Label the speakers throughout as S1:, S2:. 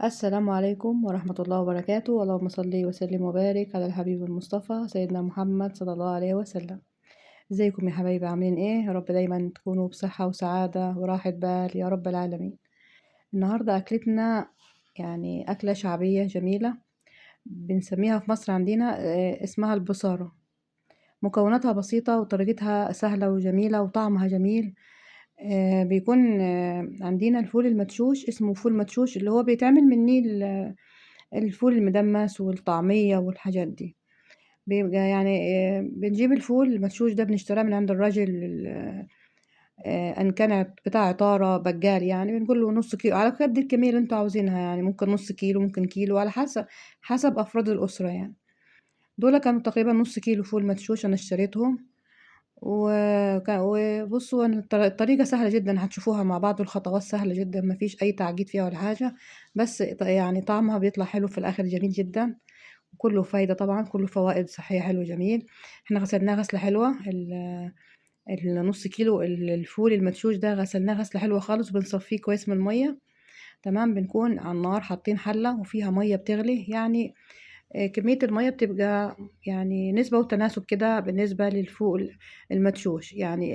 S1: السلام عليكم ورحمة الله وبركاته، اللهم صل وسلم وبارك على الحبيب المصطفى سيدنا محمد صلى الله عليه وسلم. ازيكم يا حبايبي عاملين ايه؟ يا رب دايما تكونوا بصحة وسعادة وراحة بال يا رب العالمين. النهاردة أكلتنا يعني أكلة شعبية جميلة بنسميها في مصر عندنا اسمها البصارة. مكوناتها بسيطة وطريقتها سهلة وجميلة وطعمها جميل. بيكون عندنا الفول المدشوش، اسمه فول مدشوش اللي هو بيتعمل منيه الفول المدمس والطعمية والحاجات دي. بيبقى يعني بنجيب الفول المدشوش ده بنشتريه من عند الراجل إن كان بتاع عطارة بقال، يعني بنقول له نص كيلو على قد الكمية اللي انتوا عاوزينها، يعني ممكن نص كيلو ممكن كيلو على حسب أفراد الأسرة يعني. دول كانوا تقريبا نص كيلو فول مدشوش أنا اشتريتهم. وبصوا أنا الطريقة سهلة جدا، هتشوفوها مع بعض والخطوات سهلة جدا، مفيش أي تعقيد فيها ولا حاجة. بس يعني طعمها بيطلع حلو في الآخر جميل جدا، كله فايدة طبعا، كله فوائد صحية حلو جميل. احنا غسلناه غسلة حلوة النص كيلو الفول المدشوش ده غسلناه غسلة حلوة خالص، وبنصفيه كويس من المية. تمام، بنكون على النار حاطين حلة وفيها مية بتغلي يعني. كمية المية بتبقى يعني نسبة وتناسب كده بالنسبة للفول المدشوش يعني.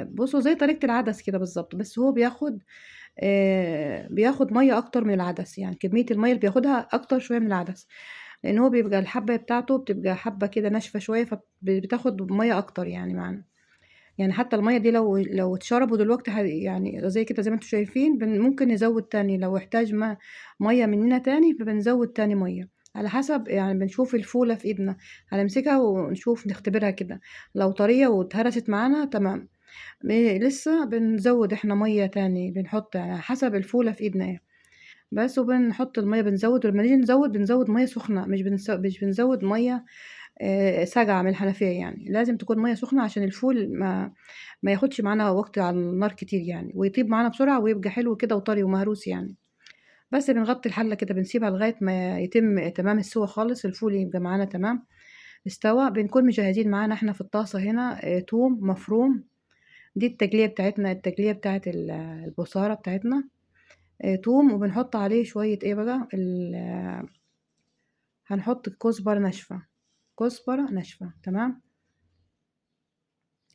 S1: بصوا زي طريقة العدس كده بالظبط، بس هو بياخد مية أكتر من العدس، يعني كمية المية اللي بياخدها أكتر شوية من العدس، لأن هو بيبقى الحبة بتاعته بتبقى حبة كده ناشفة شوية، فبتاخد مية أكتر يعني معانا. يعني حتى المية دي لو اتشربوا دلوقتي يعني زي كده زي ما انتوا شايفين، ممكن نزود تاني لو احتاج مية مننا تاني، فبنزود تاني مية على حسب. يعني بنشوف الفولة في ايدنا، هنمسكها ونشوف نختبرها كده، لو طرية واتهرست معانا تمام. لسه بنزود احنا مية تاني، بنحط على حسب الفولة في ايدنا ايه بس. وبنحط المية بنزود، ولما نيجي بنزود مية سخنة، مش بنزود مية ساقعة من الحنفية، يعني لازم تكون مية سخنة عشان الفول ما ياخدش معانا وقت على النار كتير يعني، ويطيب معانا بسرعة ويبقى حلو كده وطري ومهروس يعني. بس بنغطي الحلة كده، بنسيبها لغاية ما يتم تمام السوا خالص، الفول يبقى معانا تمام استوى. بنكون مجهزين معانا احنا في الطاسة هنا توم مفروم، دي التجلية بتاعتنا، التجلية بتاعت البصارة بتاعتنا. توم، وبنحط عليه شوية ايه بقى هنحط كزبرة ناشفة، كزبرة ناشفة تمام.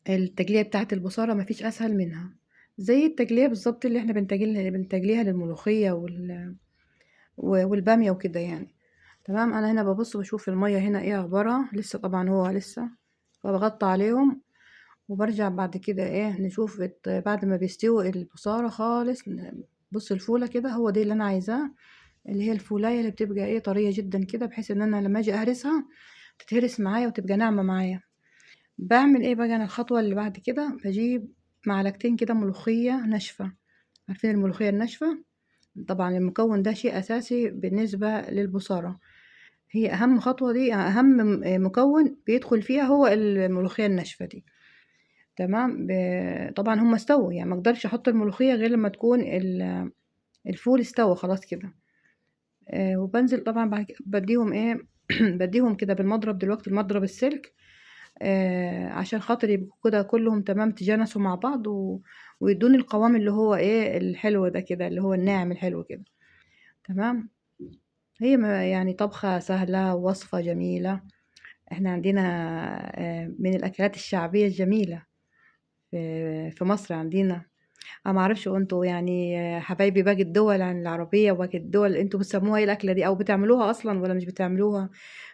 S1: التجلية بتاعة البصارة مفيش أسهل منها، زي التجلية بالظبط اللي احنا بنتجليها للملوخية والبامية وكده يعني. تمام، أنا هنا ببص بشوف المية هنا ايه أخبارها، لسه طبعا هو لسه، فبغطي عليهم. وبرجع بعد كده ايه نشوف بعد ما بيستوي البصارة خالص، بص الفولة كده هو دي اللي أنا عايزاه، اللي هي الفولاية اللي بتبقى ايه طرية جدا كده، بحيث ان انا لما اجي اهرسها تتهرس معايا وتبقى ناعمة معايا. باعمل إيه بقى أنا الخطوة اللي بعد كده، باجيب معلقتين كده ملوخية ناشفة، عارفين الملوخية الناشفة؟ طبعًا المكون ده شيء أساسي بالنسبة للبصارة، هي أهم خطوة دي أهم مكون بيدخل فيها هو الملوخية الناشفة دي. تمام، طبعًا هُم استووا، يعني ما اقدرش أحط الملوخية غير لمّا تكون الفول استوى خلاص كده. وبانزل طبعًا بعد بادّيهم إيه بادّيهم كده بالمضرب دلوقتي، المضرب السلك، عشان خاطر يبقوا كده كلّهم تمام تجانسوا مع بعض ويدّوني القوام اللي هو إيه الحلو ده كده، اللي هو الناعم الحلو كده. تمام، هي يعني طبخة سهلة ووصفة جميلة، إحنا عندنا من الأكلات الشعبية الجميلة في مصر عندنا. أنا ما أعرفش أنتم يعني حبايبي باقي الدول عن العربية وباقي الدول، أنتم بتسموها إيه الأكلة دي، أو بتعملوها أصلًا والّا مش بتعملوها؟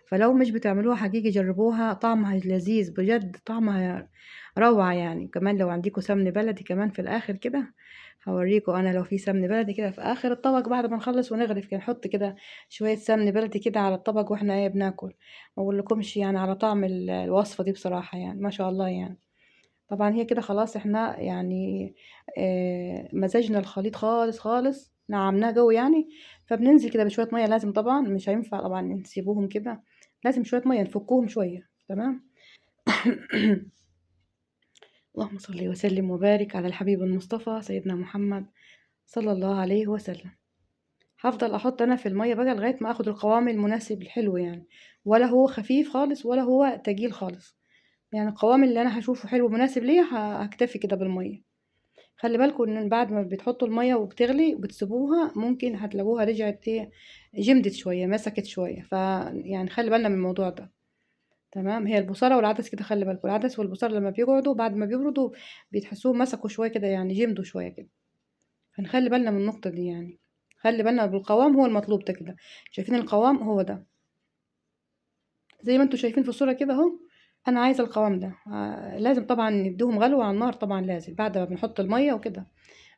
S1: فلو مش بتعملوها حقيقي جربوها، طعمها لذيذ بجد، طعمها روعة يعني. كمان لو عندكم سمن بلدي كمان في الآخر كده، هاوريكم أنا لو في سمن بلدي كده في آخر الطبق بعد ما نخلص ونغرف كده، نحط كده شوية سمن بلدي كده على الطبق وإحنا إيه بناكل. ما أقولكمش يعني على طعم الوصفة دي بصراحة يعني ما شاء الله يعني. طبعًا هي كده خلاص إحنا يعني مزجنا الخليط خالص، خالص، نعمناه جوي يعني، فبننزل كده بشوية مَيّة لازم طبعًا، مش هينفع طبعًا نسيبوهم كده، لازم شوية مَيّة نفكّوهم شوية، تمام. اللهم صل وسلم وبارك على الحبيب المصطفى سيدنا محمد صلى الله عليه وسلم. هافضل أحط أنا في المَيّة بقى لغاية ما آخد القوام المناسب الحلو يعني، ولا هو خفيف خالص ولا هو تقيل خالص، يعني القوام اللي أنا هاشوفه حلو ومناسب ليّا هاكتفي كده بالمَيّة. خلي بالكم ان بعد ما بتحطوا الميه وبتغلي وبتسيبوها ممكن هتلاقوها رجعت ايه، جمدت شويه، مسكت شويه، يعني خلي بالنا من الموضوع ده. تمام. هي البصاره والعدس كده خلي بالكم، العدس والبصاره لما بيقعدوا بعد ما بيبردوا بتحسوهم مسكوا شويه كده، يعني جمدوا شويه كده. هنخلي بالنا من النقطة دي يعني. خلي بالنا بالقوام، هو المطلوب ده كده. شايفين القوام هو ده، زي ما انتوا شايفين في الصورة كده اهو. انا عايزة القوام ده. لازم طبعا نديهم غلوة على النار، طبعا لازم بعد ما بنحط المية وكده.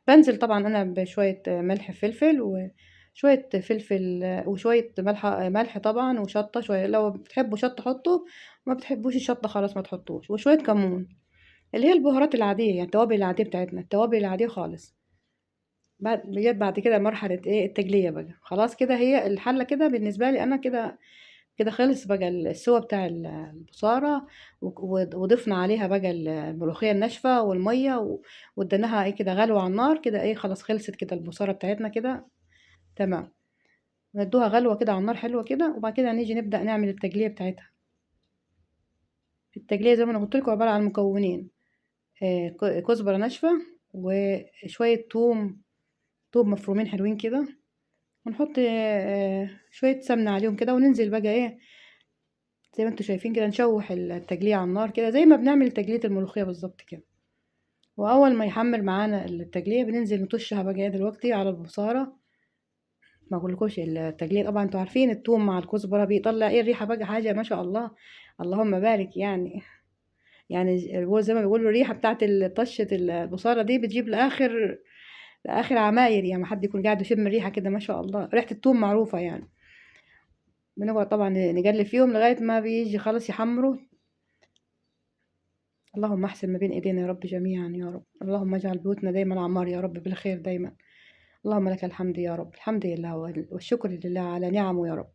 S1: بنزل طبعا انا بشوية ملح فلفل، وشوية فلفل وشوية ملح طبعا، وشطة شوية، لو بتحبوا شطة حطوا، ما بتحبوش الشطة خلاص ما تحطوش، وشوية كمون، اللي هي البهارات العادية يعني، التوابل العادية بتاعتنا، التوابل العادية خالص. بعد كده مرحلة ايه، التجلية بقى. خلاص كده هي الحلة كده بالنسبة لي انا كده. كده خلص بقى السوا بتاع البصارة، وضفنا عليها بقى الملوخية الناشفة والمية واديناها ايه كده غلوة على النار كده، ايه خلاص خلصت كده البصارة بتاعتنا كده. تمام. ندوها غلوة كده على النار حلوة كده، وبعد كده نيجي نبدأ نعمل التجلية بتاعتها. التجلية زي ما انا قلت لكم عبارة عن مكونين: كزبرة ناشفة، وشوية توم مفرومين حلوين كده، ونحط شوية سمنة عليهم كده، وننزل بقى ايه زي ما انتوا شايفين كده، نشوح التجلية على النار كده زي ما بنعمل تجلية الملوخية بالظبط كده. واول ما يحمر معانا التجلية بننزل نطشها بقى ايه دلوقتي على البصارة. ما اقولكوش التجلية طبعا انتوا عارفين التوم مع الكزبرة بيطلع ايه الريحة بقى، حاجة ما شاء الله. اللهم بارك يعني. يعني هو زي ما بيقولوا الريحة بتاعت طشة البصارة دي بتجيب لآخر عماير، يعني ما حد يكون قاعد يشم الريحة كده، ما شاء الله ريحة التوم معروفة يعني. بنقعد طبعا نقلب فيهم لغاية ما بيجي خلاص يحمروا. اللهم احسن ما بين ايدينا يا رب جميعا يا رب، اللهم اجعل بيوتنا دايما عمار يا رب بالخير دايما. اللهم لك الحمد يا رب، الحمد لله والشكر لله على نعمه يا رب.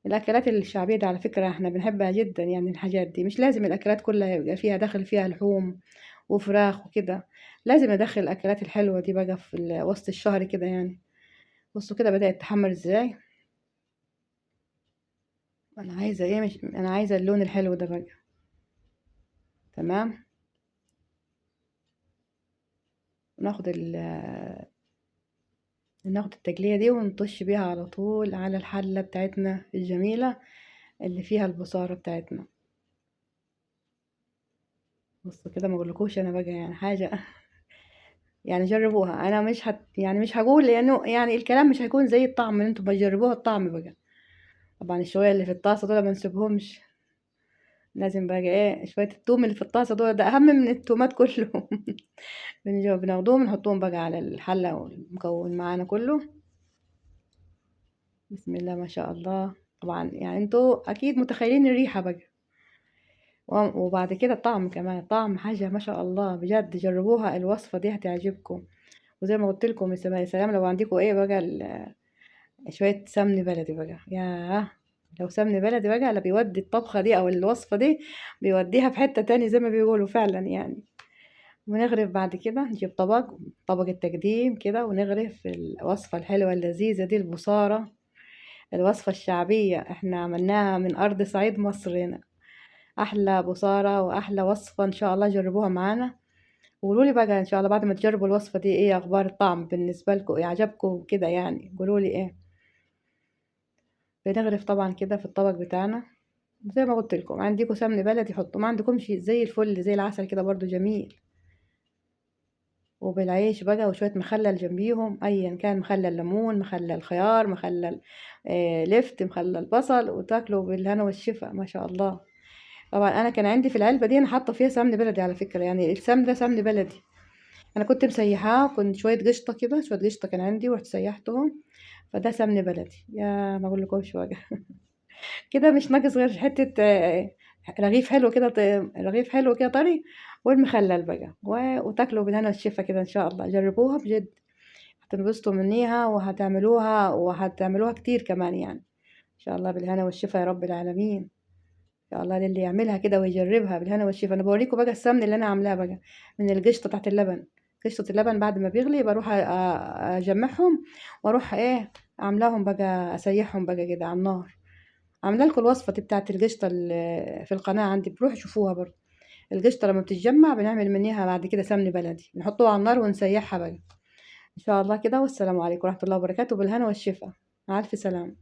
S1: الاكلات الشعبيه دي على فكره احنا بنحبها جدا، يعني الحاجات دي مش لازم الاكلات كلها يبقى فيها داخل فيها لحوم وفراخ وكده. لازم ندخل الاكلات الحلوه دي بقى في وسط الشهر كده يعني. بصوا كده بدات تحمر ازاي. انا عايزه ايه، مش انا عايزه اللون الحلو ده بقى. تمام. ناخد ناخد التجلية دي ونطش بيها على طول على الحلة بتاعتنا الجميلة اللي فيها البصارة بتاعتنا. بصوا كده، ما اقولكوش انا بقى يعني حاجة. يعني جربوها، انا مش يعني مش هقول، لانه يعني الكلام مش هيكون زي الطعم اللي انتوا بتجربوها الطعم بقى. طبعا الشوية اللي في الطاسة دول ما نسيبهمش. لازم بقى ايه شوية التوم اللي في الطاسة دول، ده اهم من التومات كلهم. بناخدوهم نحطوهم بقى على الحلة والمكون معانا كله. بسم الله ما شاء الله. طبعا يعني انتوا اكيد متخيلين الريحة بقى. وبعد كده الطعم كمان، طعم حاجة ما شاء الله بجد، جربوها الوصفة دي هتعجبكم. وزي ما قلت لكم يا سلام لو عندكم ايه بقى شوية سمن بلدي بقى، ياه. لو سمن بلدي بقى لا بيودي الطبخة دي او الوصفة دي، بيوديها في حتة تاني زي ما بيقولوا فعلا يعني. ونغرف بعد كده، نجيب طبق التقديم كده، ونغرف الوصفة الحلوة اللذيذة دي، البصارة. الوصفة الشعبية احنا عملناها من أرض صعيد مصر هنا. أحلى بصارة وأحلى وصفة، إن شاء الله جربوها معانا. وقولوا لي بقى إن شاء الله بعد ما تجربوا الوصفة دي إيه أخبار الطعم بالنسبة لكم، إيه عجبكم كده يعني، قولوا لي إيه. بنغرف طبعا كده في الطبق بتاعنا. زي ما قلت لكم عندكم سمن بلدي حطوا، ما عندكمش زي الفل زي العسل كده برضو جميل. وبالعيش بقى وشوية مخلل جنبيهم، أيا كان، مخلل ليمون، مخلل خيار، مخلل لفت، مخلل بصل، وتاكلوا بالهنا والشفا ما شاء الله. طبعا انا كان عندي في العلبه دي انا حاطه فيها سمن بلدي على فكره، يعني السمن ده سمن بلدي. انا كنت مسيحاه، كنت شويه قشطه كده، شويه قشطه كان عندي ورحت سيحتهم. فده سمن بلدي، يا ما اقولكوش بقى. كده مش ناقص غير حته رغيف حلو كده، رغيف حلو كده طري، والمخلل بقى وتاكلوا بالهنا والشفا كده ان شاء الله. جربوها بجد، هتنبسطوا منيها، وهتعملوها كتير كمان يعني. ان شاء الله بالهنا والشفا يا رب العالمين. يا الله للي يعملها كده ويجربها بالهنا والشفا. انا بوريكم بقى السمن اللي انا عاملاه بقى من القشطه بتاعت اللبن. قشطه اللبن بعد ما بيغلي بروح اجمعهم، واروح ايه عاملاهم بقى، اسيحهم بقى كده على النار. عامله لكم الوصفه دي بتاعت القشطه اللي في القناه عندي، بروحوا شوفوها برضه. القشطة لمّا بتتجمّع بنعمل منيها بعد كده سمن بلدي، نحطّوها على النار ونسيّحها بقى. إن شاء الله كده، والسلام عليكم ورحمة الله وبركاته، بالهنا والشفا، مع ألف سلامة.